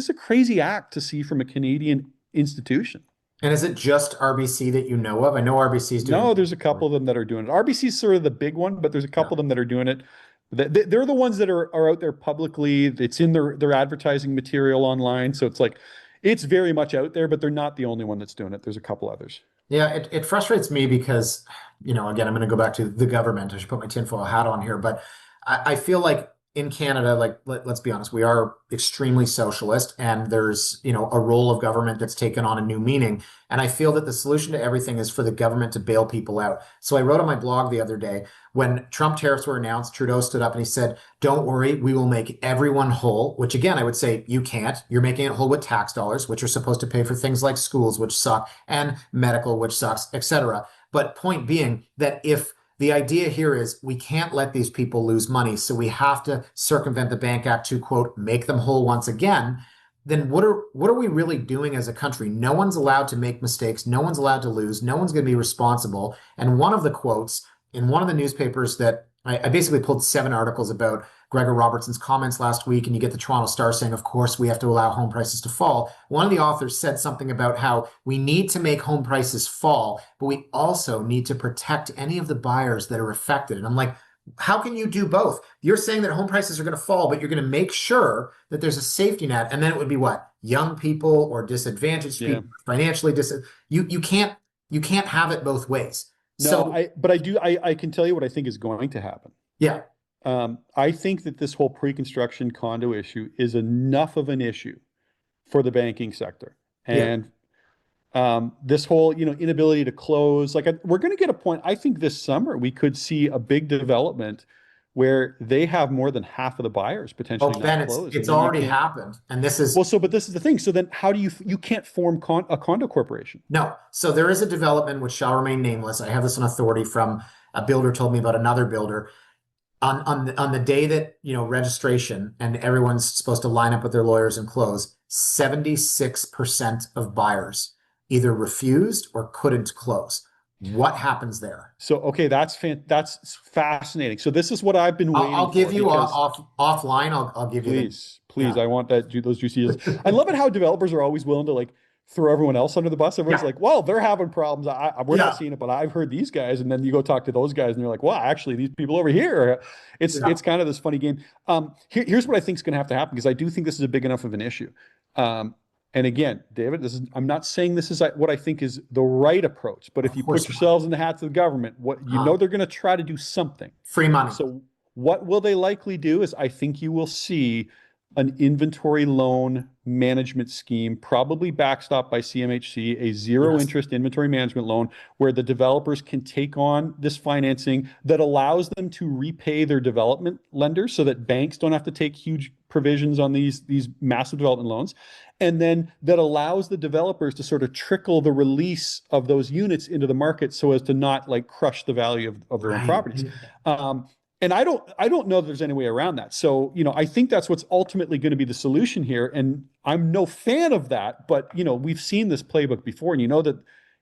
is a crazy act to see from a Canadian institution. And is it just RBC that you know of? I know RBC's doing it. No, there's a couple of them that are doing it. RBC's sort of the big one, but there's a couple of them that are doing it. They're the ones that are out there publicly. It's in their advertising material online. So it's like, it's very much out there, but they're not the only one that's doing it. There's a couple others. Yeah, it frustrates me because, again, I'm going to go back to the government. I should put my tinfoil hat on here, but I feel like in Canada, like let's be honest, we are extremely socialist, and there's a role of government that's taken on a new meaning. And I feel that the solution to everything is for the government to bail people out. So I wrote on my blog the other day when Trump tariffs were announced, Trudeau stood up and he said, "Don't worry, we will make everyone whole." Which again, I would say you can't. You're making it whole with tax dollars, which are supposed to pay for things like schools, which suck, and medical, which sucks, etc. But point being that if the idea here is we can't let these people lose money, so we have to circumvent the Bank Act to, quote, make them whole once again. Then what are we really doing as a country? No one's allowed to make mistakes. No one's allowed to lose. No one's going to be responsible. And one of the quotes in one of the newspapers that I basically pulled 7 articles about Gregor Robertson's comments last week, and you get the Toronto Star saying, of course, we have to allow home prices to fall. One of the authors said something about how we need to make home prices fall, but we also need to protect any of the buyers that are affected. And I'm like, how can you do both? You're saying that home prices are going to fall, but you're going to make sure that there's a safety net. And then it would be what? Young people or disadvantaged people, financially you can't have it both ways. No, So I can tell you what I think is going to happen. yeah. I think that this whole pre-construction condo issue is enough of an issue for the banking sector. And this whole, inability to close, like we're going to get a point, I think this summer we could see a big development where they have more than half of the buyers potentially not Ben, closed. it's already happened. And this is, but this is the thing. So then how do you can't form a condo corporation? no. So there is a development which shall remain nameless. I have this on authority from a builder told me about another builder. On the day that, registration and everyone's supposed to line up with their lawyers and close, 76% of buyers either refused or couldn't close. What happens there? So, okay, that's fascinating. So this is what I've been waiting for. I'll give you offline. I'll give you please. I want those juicy. I love it how developers are always willing to like throw everyone else under the bus. Everyone's like, well, they're having problems. We're not seeing it, but I've heard these guys. And then you go talk to those guys and they're like, well, actually these people over here, it's kind of this funny game. Here's what I think is going to have to happen, because I do think this is a big enough of an issue. And again, David, I'm not saying this is what I think is the right approach, but if you put yourselves in the hats of the government, they're going to try to do something. Free money. So what will they likely do is I think you will see an inventory loan management scheme, probably backstopped by CMHC, a zero interest inventory management loan where the developers can take on this financing that allows them to repay their development lenders so that banks don't have to take huge provisions on these massive development loans. And then that allows the developers to sort of trickle the release of those units into the market so as to not like crush the value of their own properties. And I don't know that there's any way around that. So, I think that's what's ultimately going to be the solution here. And I'm no fan of that, but we've seen this playbook before, and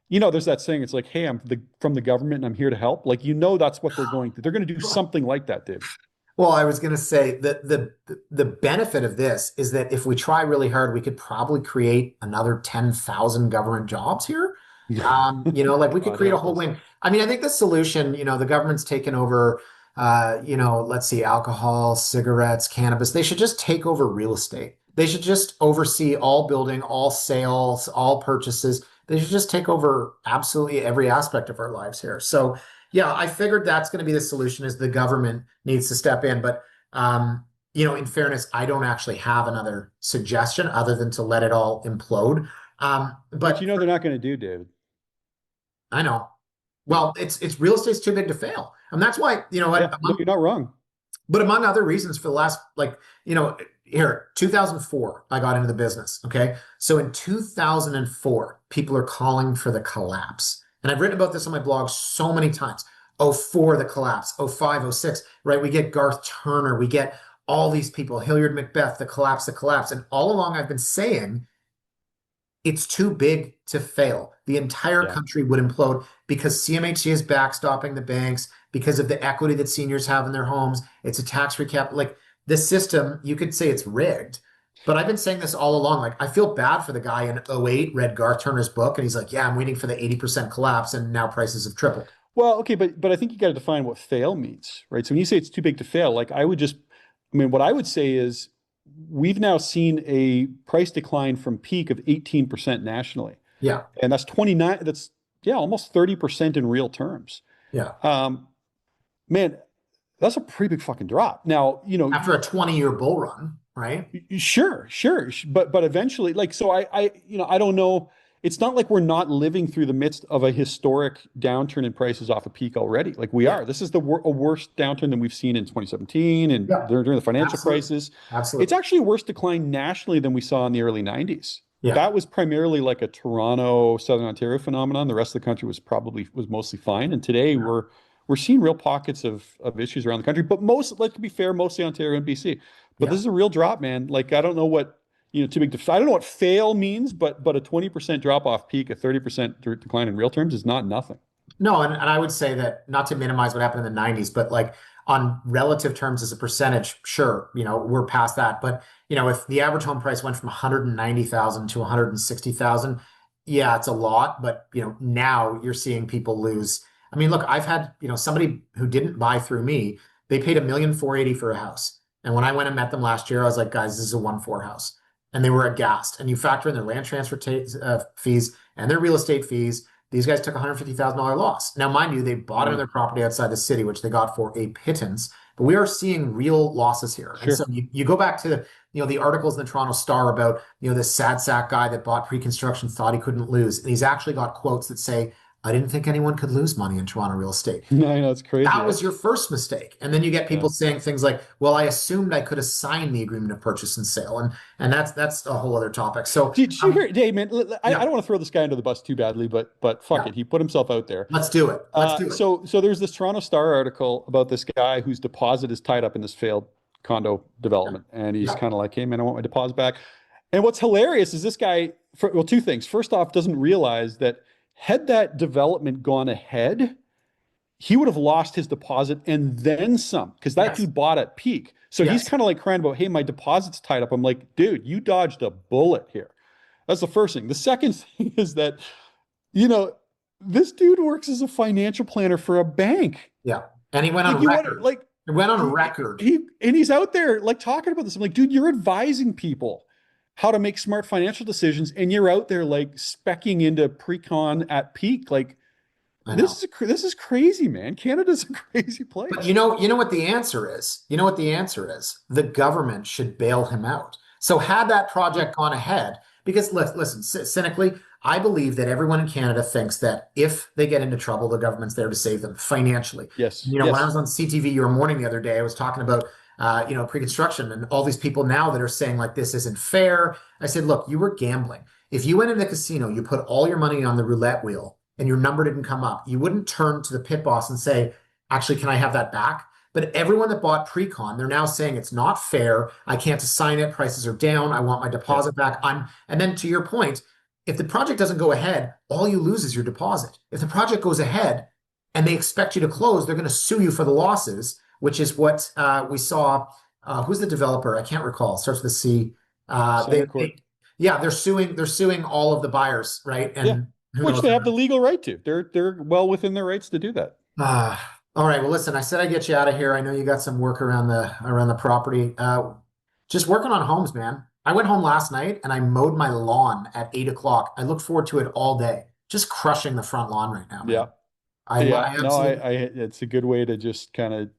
there's that saying, it's like, hey, I'm from the government and I'm here to help. Like, that's what they're going to. They're going to do something like that, Dave. Well, I was going to say that the benefit of this is that if we try really hard, we could probably create another 10,000 government jobs here. Like we could create a whole wing. I mean, I think the solution, the government's taken over, let's see, alcohol, cigarettes, cannabis. They should just take over real estate. They should just oversee all building, all sales, all purchases. They should just take over absolutely every aspect of our lives here. So yeah, I figured that's going to be the solution, is the government needs to step in. But, in fairness, I don't actually have another suggestion other than to let it all implode. But they're not going to do, David. I know. Well, it's real estate's too big to fail. And that's why, you're not wrong. But among other reasons for the last, 2004, I got into the business. Okay. So in 2004, people are calling for the collapse. And I've written about this on my blog so many times. 04, the collapse. 05, 06, right? We get Garth Turner. We get all these people. Hilliard Macbeth, the collapse. And all along I've been saying it's too big to fail. The entire country would implode because CMHC is backstopping the banks, because of the equity that seniors have in their homes. It's a tax recap. Like this system, you could say it's rigged. But I've been saying this all along. Like, I feel bad for the guy in 08, read Garth Turner's book, and he's like, yeah, I'm waiting for the 80% collapse, and now prices have tripled. Well, okay, but I think you got to define what fail means, right? So when you say it's too big to fail, like what I would say is we've now seen a price decline from peak of 18% nationally. Yeah. And that's almost 30% in real terms. Yeah. Man, That's a pretty big fucking drop. Now, After a 20-year bull run, right? sure, sure. But eventually, like, so I don't know. It's not like we're not living through the midst of a historic downturn in prices off a peak already. Like we are. This is a worse downturn than we've seen in 2017 and Yeah. during the financial Absolutely. crisis. Absolutely. It's actually a worse decline nationally than we saw in the early 90s. Yeah. That was primarily like a Toronto, Southern Ontario phenomenon. The rest of the country was mostly fine. And today we're seeing real pockets of issues around the country, but let's be fair, mostly Ontario and BC. But this is a real drop, man. Like I don't know what too big. I don't know what fail means, but a 20% drop off peak, a 30% decline in real terms is not nothing. No, and I would say that, not to minimize what happened in the 90s, but like on relative terms as a percentage, sure, we're past that. But if the average home price went from 190,000 to 160,000, yeah, it's a lot. But now you're seeing people lose. I mean, look, I've had somebody who didn't buy through me, they paid $1,480,000 for a house. And when I went and met them last year, I was like, guys, this is a 1.4 house. And they were aghast. And you factor in their land transfer fees and their real estate fees. These guys took a $150,000 loss. Now, mind you, they bought another property outside the city, which they got for a pittance. But we are seeing real losses here. Sure. And so you go back to the articles in the Toronto Star about this sad sack guy that bought pre-construction, thought he couldn't lose. And he's actually got quotes that say, I didn't think anyone could lose money in Toronto real estate. No, I know, it's crazy. That was your first mistake. And then you get people saying things like, well, I assumed I could have signed the agreement of purchase and sale. And that's a whole other topic. So did you hear, Dave, man, I don't want to throw this guy under the bus too badly, but fuck it. He put himself out there. Let's do it. So there's this Toronto Star article about this guy whose deposit is tied up in this failed condo development. And he's kind of like, hey man, I want my deposit back. And what's hilarious is this guy, two things. First off, doesn't realize that had that development gone ahead, he would have lost his deposit and then some, because that dude bought at peak. So he's kind of like crying about, hey, my deposit's tied up. I'm like, dude, you dodged a bullet here. That's the first thing. The second thing is that, this dude works as a financial planner for a bank. Yeah. And he went on record. He went on record. He's out there like talking about this. I'm like, dude, you're advising people how to make smart financial decisions, and you're out there like specking into pre-con at peak. Like this is crazy, man. Canada's a crazy place. But you know what the answer is? You know what the answer is? The government should bail him out. So had that project gone ahead, because listen, cynically, I believe that everyone in Canada thinks that if they get into trouble, the government's there to save them financially. Yes. When I was on CTV Your Morning the other day, I was talking about pre-construction and all these people now that are saying like, this isn't fair. I said, look, you were gambling. If you went in the casino, you put all your money on the roulette wheel and your number didn't come up, you wouldn't turn to the pit boss and say, actually, can I have that back? But everyone that bought pre-con, they're now saying it's not fair. I can't assign it. Prices are down. I want my deposit back. And then to your point, if the project doesn't go ahead, all you lose is your deposit. If the project goes ahead and they expect you to close, they're going to sue you for the losses, which is what we saw. Who's the developer? I can't recall. It starts with a C. They're suing all of the buyers, right? And which they have the legal right to. They're well within their rights to do that. All right. Well, listen, I said I'd get you out of here. I know you got some work around the property. Just working on homes, man. I went home last night and I mowed my lawn at 8:00. I look forward to it all day. Just crushing the front lawn right now, man. It's a good way to just kind of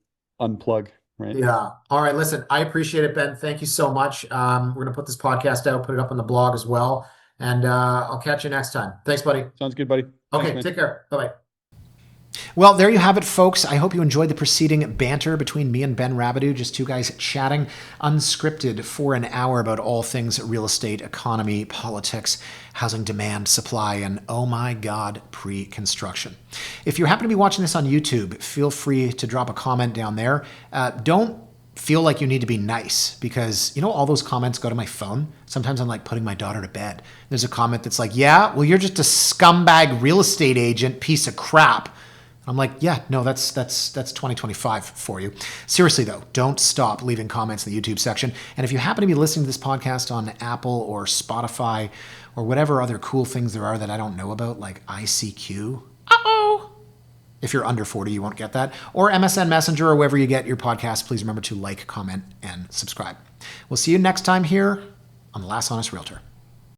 unplug, right? Yeah. All right. Listen, I appreciate it, Ben. Thank you so much. We're going to put this podcast out, put it up on the blog as well. And I'll catch you next time. Thanks, buddy. Sounds good, buddy. Okay. Thanks, take care. Bye-bye. Well, there you have it, folks. I hope you enjoyed the preceding banter between me and Ben Rabidoux, just two guys chatting unscripted for an hour about all things real estate, economy, politics, housing demand, supply, and oh my God, pre-construction. If you happen to be watching this on YouTube, feel free to drop a comment down there. Don't feel like you need to be nice, because all those comments go to my phone. Sometimes I'm like putting my daughter to bed. There's a comment that's like, yeah, well, you're just a scumbag real estate agent, piece of crap. I'm like, yeah, no, that's 2025 for you. Seriously though, don't stop leaving comments in the YouTube section. And if you happen to be listening to this podcast on Apple or Spotify or whatever other cool things there are that I don't know about, like ICQ, if you're under 40, you won't get that, or MSN Messenger or wherever you get your podcast, please remember to like, comment, and subscribe. We'll see you next time here on The Last Honest Realtor.